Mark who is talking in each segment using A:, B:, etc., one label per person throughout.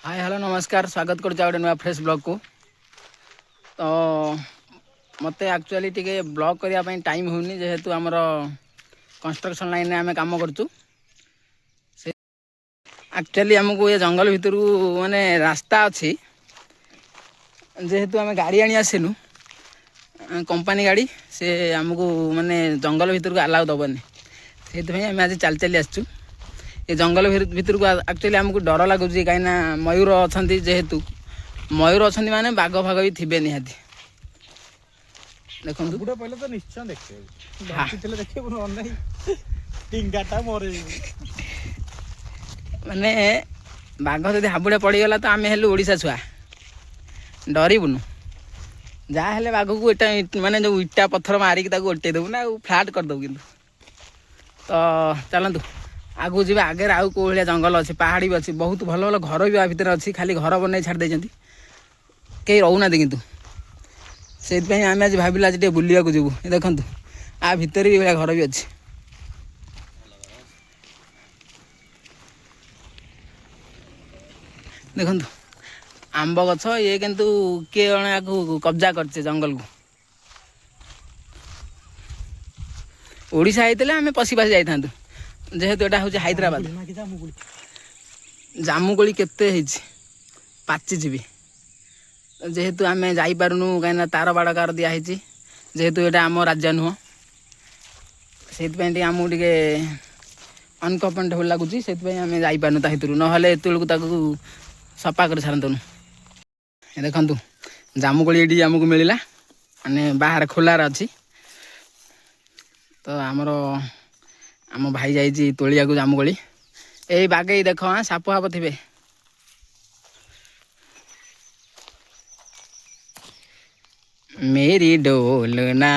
A: Hi hello नमस्कार स्वागत कर गोटे नुआ फ्रेश ब्लॉग को। तो मत एक्चुअली टी ब्लॉग करने टाइम होनी जेहेतु आमर कंस्ट्रक्शन लाइन में आम कम करूँ। एक्चुअली आमको ये जंगल भितर माने रास्ता अच्छी जेहेतु आम गाड़ी आनी आसलु कंपनी गाड़ी से आमको माने जंगल भितर को अलाउ दबनी से आम आज चल चली आसचु। ये जंगल भितर को एक्चुअली आमको डर लगुच कहीं मयूर अच्छा जेहेतु मयूर अच्छा माने बाघ फाग भी थे निहाती देखो
B: पहले तो निश्चय देखिए
A: माने बाघ जब हाबुड़ा पड़गला तो आम हेलु ओडिशा छुआ डरबुनु जहाँ हेले बाघ को इटा माने जो इटा पत्थर मारिक गोटे देबू ना फ्लाट करदेबू कि तो चलतु आगू जी आगे आउ कौ भाया जंगल अच्छी पहाड़ी भी अच्छी बहुत भल भल घर भी भितर अच्छी खाली घर बन छाड़ी कहीं रोना कितु से आम आज भाविल आज बुलिया जीवु देखु आ भितर भी घर भी अच्छी देखु आंब गछ ये किंतु किए जड़े को कब्जा करचे जंगल को ओडिशा होते आम पशि पशि जाता जेहेतु यहाँ हूँ हैदराबाद जामुकोली केते पाची भी जेहेतु आम जापारूँ कहीं तार बाड़ कार दिखाई जेहेतु यहाँ आम राज्य नुह से आमको टे अनकम्फर्टेबल लगुच से आम जापारूँ भितर ना एतु सफा कर सारतनु देखु जामुकोली ये आमको मिलला माने बाहर खोलार अच्छी तो आमर आम भाई जाइए तोलिया को जामुकोली यही बागे देख हाँ साप हाप थे मेरी डोलना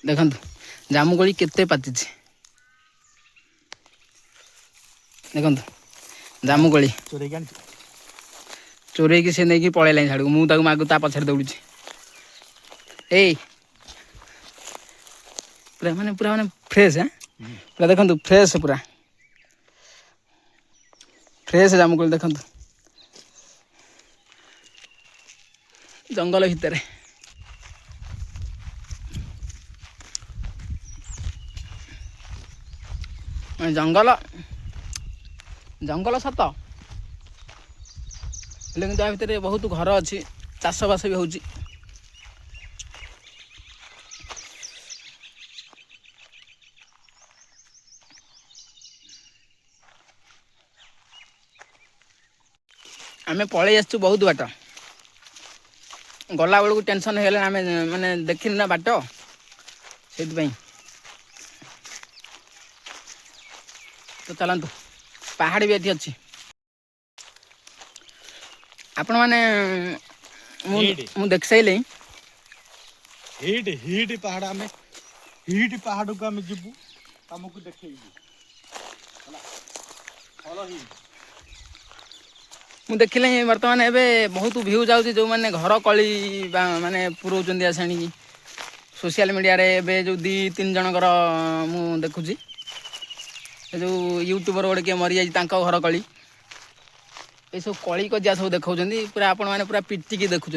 A: देखु जामुकोली केते पाची देखु जामुकोली चोरे की से नहीं पलैला छाड़ मुझे मागू ता पछाड़ दौड़ी ए पूरा माने फ्रेश है पूरा देखो फ्रेश फ्रेश जामुकोली देखो जंगल भितर जंगल जंगल सत हेल्ले भितर बहुत घर अच्छी चाष बास भी होची आमे पलि आसचु बहुत बाट गला बेलू टेंशन है आम माने देखनी ना बाट से तो चलतु पहाड़ भी ये अच्छी आपण मैंने मु देख सारे
B: हिट हिट पहाड़ आम हिट पहाड़ को आम जीवु तुमको देखे
A: मु देखिले बर्तमान एवं बहुत भ्यू जाऊँगी जो मैंने घर कली माने पुरौं आसाणी सोशल मीडिया रे एवं जो 2-3 जनकर मु देखुची जो यूट्यूबर गोटे किए मरी जाए घर कली ये सब कली कजिया सब देखा पूरा आपण मैंने पूरा पिटिकी देखुं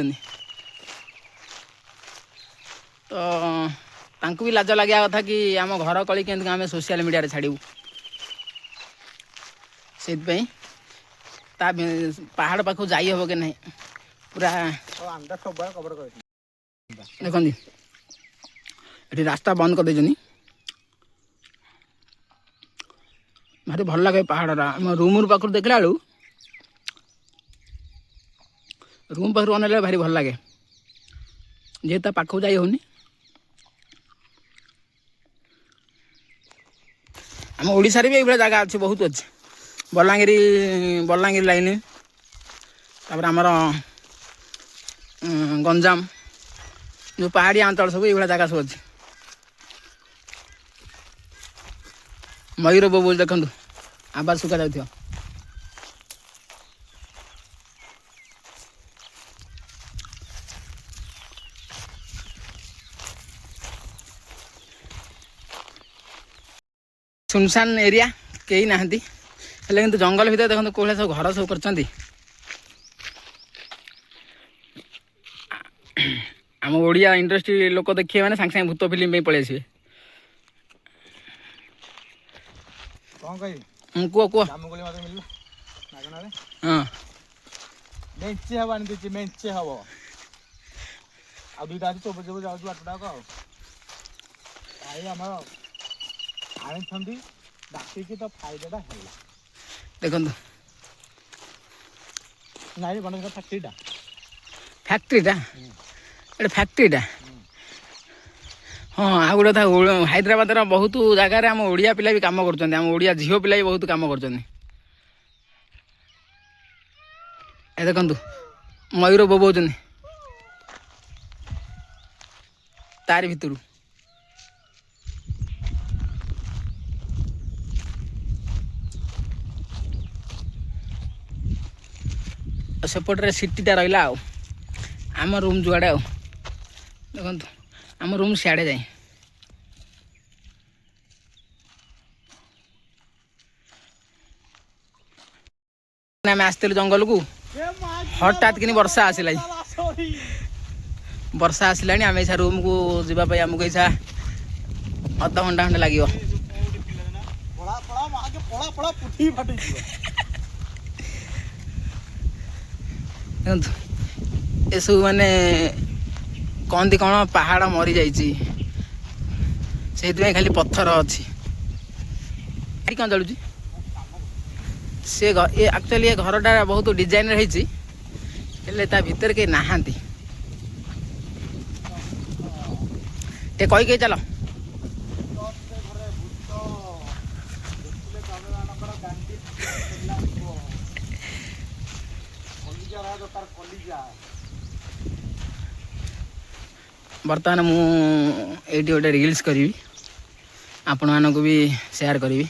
A: तो भी लाज लगे कथा कि आम घर कली के आम सोशल मीडिया रे छाड़ू से पहाड़ पाखु जाई हम कि नहीं पूरा देखो ये रास्ता बंद कर दे भारी भल लगे पहाड़ रूम पाखु देखला बेलू रूम पाखु अनेला भारी भल लगे जेहेतु पाखु जाई होनी आम ओडिशा रे भी ये जगह अच्छी बहुत अच्छी बलांगीर लाइन तापर आमर गंजाम जो पहाड़िया अंचल सब ये जगह सब अच्छी मयूर बोल देखु आवाज सुखा जाऊ सुनसान एरिया କେହି ନାହାନ୍ତି ହେଲେ କିନ୍ତୁ ଜଙ୍ଗଲ ଭିତରେ ଦେଖନ୍ତୁ କୋଉଭଳିଆ ସବୁ ଘର ସବୁ କରିଛନ୍ତି। ଆମ ଓଡ଼ିଆ ଇଣ୍ଡଷ୍ଟ୍ରି ଲୋକ ଦେଖିବେ ମାନେ ସାଙ୍ଗେ ସାଙ୍ଗେ ଭୂତ ଫିଲ୍ମ ପାଇଁ ପଳେଇ ଆସିବେ।
B: କ'ଣ କହିବି?
A: କୁହ କୁହ।
B: ଜାମୁକୋଳି ମୋତେ ମିଳିଲା ମାଗଣାରେ।
A: ହଁ
B: ମେଞ୍ଚେ ହବ ଆଣିଦେଇଛି, ମେଞ୍ଚେ ହବ। ଆଉ ଦୁଇଟା ଅଛି ଚୋବ ଚୋବ ଯାଉଛି ବାଟଟାକ। ଆଉ ଭାଇ ଆମର ଆଣିଛନ୍ତି ଡାକିକି ତ ଫାଇଦାଟା ହେଲା।
A: ଦେଖନ୍ତୁ
B: ନାଇଁ ଗଣେଶ ଫ୍ୟାକ୍ଟ୍ରିଟା
A: ଫ୍ୟାକ୍ଟ୍ରିଟା ଏଇଟା ଫ୍ୟାକ୍ଟ୍ରିଟା। ହଁ ଆଉ ଗୋଟେ କଥା, ହାଇଦ୍ରାବାଦର ବହୁତ ଜାଗାରେ ଆମ ଓଡ଼ିଆ ପିଲା ବି କାମ କରୁଛନ୍ତି, ଆମ ଓଡ଼ିଆ ଝିଅ ପିଲା ବି ବହୁତ କାମ କରୁଛନ୍ତି। ଏ ଦେଖନ୍ତୁ ମୟୂର ବୋବଉଛନ୍ତି ତାରି ଭିତରୁ। ସେପଟରେ ସିଟିଟା ରହିଲା ଆଉ ଆମ ରୁମ୍ ଯୁଆଡ଼େ ଆଉ ଦେଖନ୍ତୁ ଆମ ରୁମ୍ ସିଆଡ଼େ ଯାଏ। ଆମେ ଆସିଥିଲୁ ଜଙ୍ଗଲକୁ, ହଠାତ୍ କିନି ବର୍ଷା ଆସିଲା। ବର୍ଷା ଆସିଲାଣି, ଆମେ ଏଇସା ରୁମ୍କୁ ଯିବା ପାଇଁ ଆମକୁ ଏଇସା ଅଧଘଣ୍ଟା ଖଣ୍ଡେ ଲାଗିବ। ଦେଖନ୍ତୁ ଏସବୁ ମାନେ କହନ୍ତି କ'ଣ ପାହାଡ଼ ମରିଯାଇଛି, ସେଇଥିପାଇଁ ଖାଲି ପଥର ଅଛି। କ'ଣ ଚାଲୁଛି ସେ ଆକ୍ଚୁଆଲି ଏ ଘରଟା ବହୁତ ଡିଜାଇନ୍ର ହେଇଛି, ହେଲେ ତା ଭିତରେ କେହି ନାହାନ୍ତି। ଟିକେ କହିକି ଚାଲ। ବର୍ତ୍ତମାନ ମୁଁ ଏଇଠି ଗୋଟେ ରିଲ୍ସ କରିବି, ଆପଣମାନଙ୍କୁ ବି ସେୟାର କରିବି।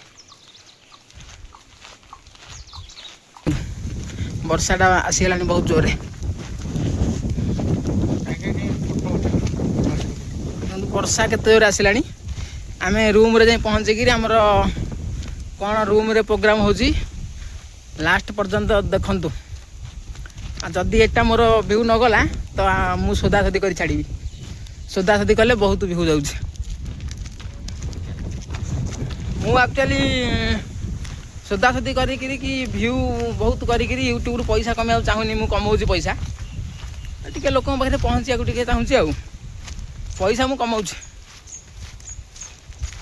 A: ବର୍ଷାଟା ଆସିଗଲାଣି ବହୁତ ଜୋରରେ। ବର୍ଷା କେତେ ଜୋରରେ ଆସିଲାଣି। ଆମେ ରୁମ୍ରେ ଯାଇ ପହଞ୍ଚିକିରି ଆମର କ'ଣ ରୁମ୍ରେ ପ୍ରୋଗ୍ରାମ୍ ହେଉଛି ଲାଷ୍ଟ ପର୍ଯ୍ୟନ୍ତ ଦେଖନ୍ତୁ। ଆଉ ଯଦି ଏଟା ମୋର ଭିଉ ନ ଗଲା ତ ମୁଁ ସୋଦାସୋଦି କରି ଛାଡ଼ିବି। ସୋଦାସୋଦି କଲେ ବହୁତ ଭିଉ ଯାଉଛି। ମୁଁ ଆକ୍ଚୁଆଲି ସୋଦାସୋଦି କରିକିରି କି ଭିଉ ବହୁତ କରିକିରି ୟୁଟ୍ୟୁବରୁ ପଇସା କମେଇବାକୁ ଚାହୁଁନି। ମୁଁ କମାଉଛି ପଇସା, ଟିକେ ଲୋକଙ୍କ ପାଖରେ ପହଞ୍ଚିବାକୁ ଟିକେ ଚାହୁଁଛି। ଆଉ ପଇସା ମୁଁ କମାଉଛି।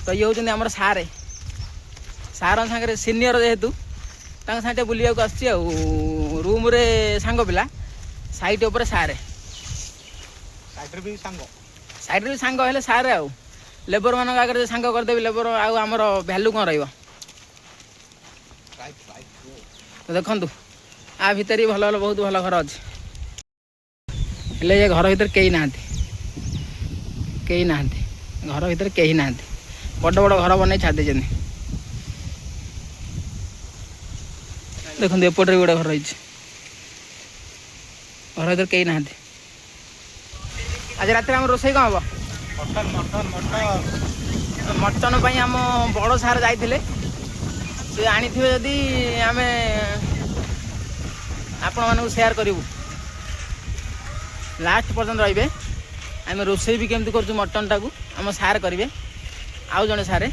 A: ତ ଇଏ ହେଉଛନ୍ତି ଆମର ସାର୍ଙ୍କ ସାଙ୍ଗରେ ସିନିୟର, ଯେହେତୁ ତାଙ୍କ ସାଙ୍ଗେ ବୁଲିବାକୁ ଆସିଛି। ଆଉ ରୁମ୍ରେ ସାଙ୍ଗ ପିଲା, ସାଇଟ୍ ଉପରେ ସାର୍,
B: ସାଇଟ୍ରେ ବି ସାଙ୍ଗ,
A: ସାଇଟ୍ରେ ବି ସାଙ୍ଗ ହେଲେ ସାର୍। ଆଉ ଲେବରମାନଙ୍କ ଆଗରେ ସାଙ୍ଗ କରିଦେବି, ଲେବର ଆଉ ଆମର ଭ୍ୟାଲୁ କ'ଣ ରହିବ? ଦେଖନ୍ତୁ ଆ ଭିତରେ ବି ଭଲ ଭଲ ବହୁତ ଭଲ ଘର ଅଛି, ହେଲେ ଏ ଘର ଭିତରେ କେହି ନାହାନ୍ତି। ଘର ଭିତରେ କେହି ନାହାନ୍ତି। ବଡ଼ ବଡ଼ ଘର ବନେଇ ଛାଡ଼ି ଦେଇଛନ୍ତି। ଦେଖନ୍ତୁ ଏପଟରେ ବି ଗୋଟେ ଘର ରହିଛି, ଘର ଭିତରେ କେହି ନାହାନ୍ତି। ଆଜି ରାତିରେ ଆମର ରୋଷେଇ କ'ଣ ହେବ? ମଟନ ପାଇଁ ଆମ ବଡ଼ ସାର୍ ଯାଇଥିଲେ, ସେ ଆଣିଥିବେ ଯଦି ଆମେ ଆପଣମାନଙ୍କୁ ସେୟାର କରିବୁ। ଲାଷ୍ଟ ପର୍ଯ୍ୟନ୍ତ ରହିବେ। ଆମେ ରୋଷେଇ ବି କେମିତି କରୁଛୁ ମଟନଟାକୁ ଆମ ସାର୍ କରିବେ, ଆଉ ଜଣେ ସାର୍।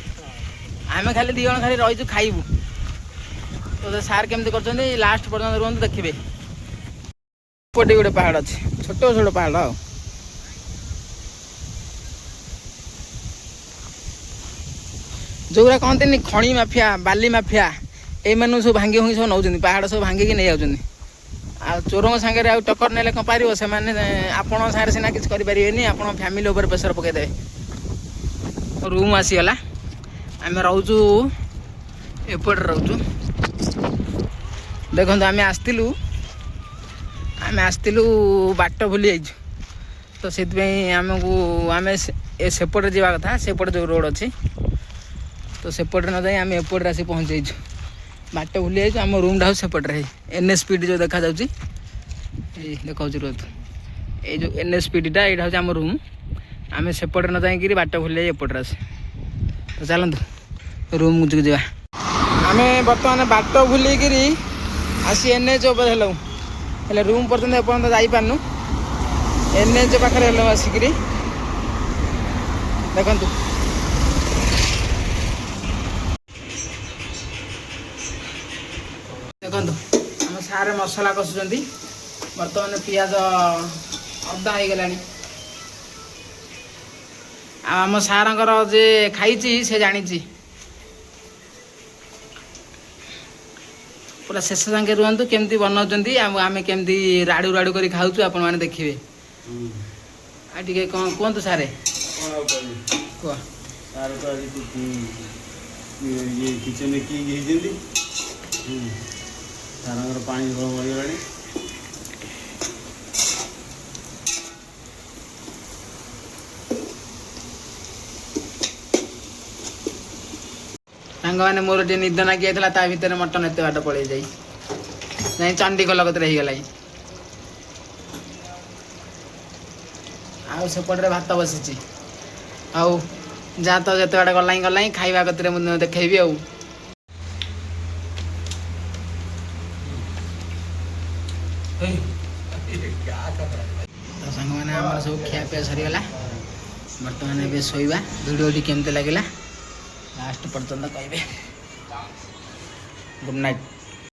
A: ଆମେ ଖାଲି 2 ଜଣ ଖାଲି ରହିଛୁ ଖାଇବୁ। ତ ସାର୍ କେମିତି କରୁଛନ୍ତି ଲାଷ୍ଟ ପର୍ଯ୍ୟନ୍ତ ରୁହନ୍ତୁ, ଦେଖିବେ। ଏପଟେ ଗୋଟେ ପାହାଡ଼ ଅଛି, ଛୋଟ ଛୋଟ ପାହାଡ଼। ଆଉ ଯେଉଁଗୁଡ଼ା କହନ୍ତିନି ଖଣି ମାଫିଆ, ବାଲି ମାଫିଆ, ଏଇମାନଙ୍କୁ ସବୁ ଭାଙ୍ଗି ଭୁଙ୍ଗି ସବୁ ନେଉଛନ୍ତି, ପାହାଡ଼ ସବୁ ଭାଙ୍ଗିକି ନେଇଯାଉଛନ୍ତି। ଆଉ ଚୋରଙ୍କ ସାଙ୍ଗରେ ଆଉ ଟକ୍କର ନେଲେ କ'ଣ ପାରିବ? ସେମାନେ ଆପଣଙ୍କ ସାଙ୍ଗରେ ସିନା କିଛି କରିପାରିବେନି, ଆପଣ ଫ୍ୟାମିଲି ଉପରେ ପ୍ରେସର ପକାଇଦେବେ। ରୁମ୍ ଆସିଗଲା, ଆମେ ରହୁଛୁ ଏପଟେ ରହୁଛୁ। ଦେଖନ୍ତୁ ଆମେ ଆସିଥିଲୁ ବାଟ ଭୁଲି ଯାଇଛୁ, ତ ସେଥିପାଇଁ ଆମେ ସେପଟେ ଯିବା କଥା। ସେପଟେ ଯେଉଁ ରୋଡ଼ ଅଛି, ତ ସେପଟେ ନ ଯାଇ ଆମେ ଏପଟରେ ଆସି ପହଞ୍ଚିଯାଇଛୁ। ବାଟ ଭୁଲି ଯାଇଛୁ। ଆମ ରୁମ୍ଟା ହେଉଛି ସେପଟରେ, NSPD ଯେଉଁ ଦେଖାଯାଉଛି, ଏଇ ଦେଖାଉଛି ରୁହନ୍ତୁ, ଏଇ ଯେଉଁ NSPDଟା, ଏଇଟା ହେଉଛି ଆମ ରୁମ୍। ଆମେ ସେପଟରେ ନ ଯାଇକିରି ବାଟ ଭୁଲି ଯାଇ ଏପଟରେ ଆସେ। ତ ଚାଲନ୍ତୁ ରୁମ୍କୁ ଯିବା। आमे बर्तमान बाट भूलिकी आसी NH उपर हेलु हेले रूम पर्यंत एपर्यंत जाई पारनु NH पाखरे हेलु आसिकी देखंतु देखंतु हम सारे मसला कसुचंती बर्तमान पियाज अदा हो गलानी आम सारंकर जे खाई से जानी पूरा शेष जाके रुहतु केमती बनाऊँच आम केमती राड़ू राड़ू कर खाऊ आपण मैंने देखिए टे कौन कहतु सारे कह
C: सार तो आज ये किचन में की सार पानी बढ़ीगला
A: सांग मैंने मोर टे निद ना किया ता भितर मटन एत बाट पड़े जाई चंडीगढ़ कतरे हो गला आउपटे भात बसी आउ जा तो जिते बाटे गला खाଇବା कतरे मुझे देखी आउ तो सांग मैंने आम सब खियापिया सरीगला बर्तमान ए शोवा भिडियो केमती लगे लास्ट पर्यंत कहे गुड नाइट।